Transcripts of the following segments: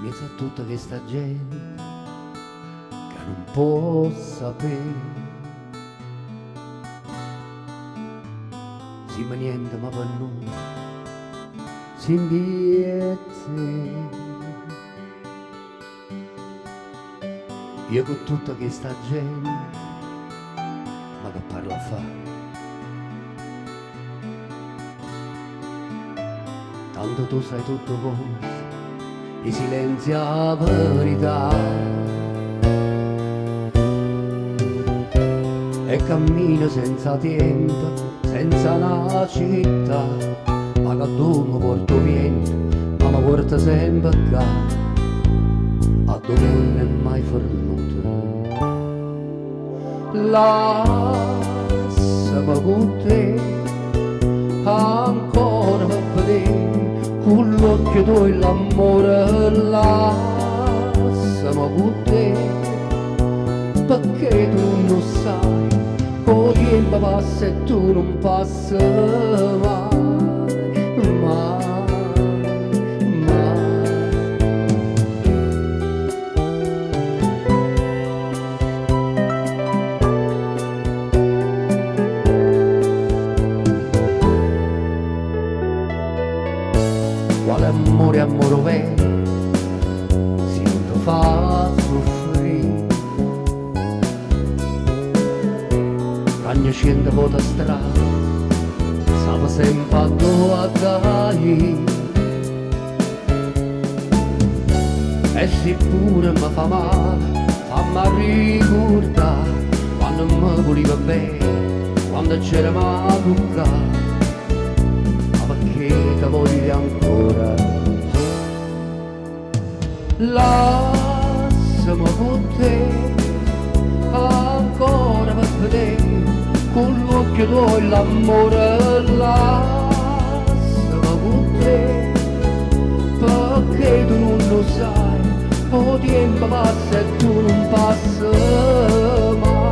mezzo a tutta questa gente che non può sapere, sì ma niente ma per noi si inviette. Io con tutta questa gente ma che parlo a fare, tanto tu sai tutto cosa, i silenzi a verità, e cammino senza tempo, senza una città, ma che tu mi porto niente, ma mi porta sempre qua, a dove non è mai fornuto. Lasciami con te ancora per vedere con l'occhio tuo l'amore, lasciami con te, perché tu non sai, il tempo passa e tu non passi mai, mai, mai. Quale amore, amore vero, si non ti fa soffrire, quando scende per la strada, stava sempre a tua dai, e se pure mi fa male, fammi ricordare, quando mi voleva bene, quando c'era mai toccare, che voglio ancora. Lasciami con te ancora per vedere con l'occhio tuo l'amore, lasciami con te, perché tu non lo sai, il tempo passa e tu non passi mai.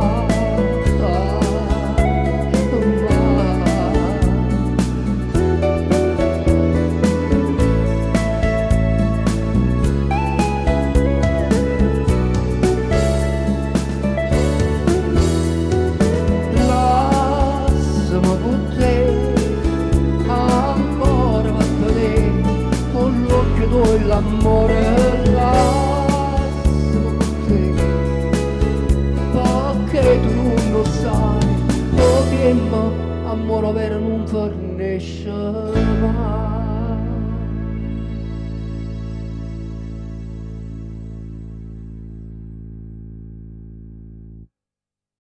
L'amore lasciami con te, perché tu non lo sai, il tempo amore vero non fornisce mai.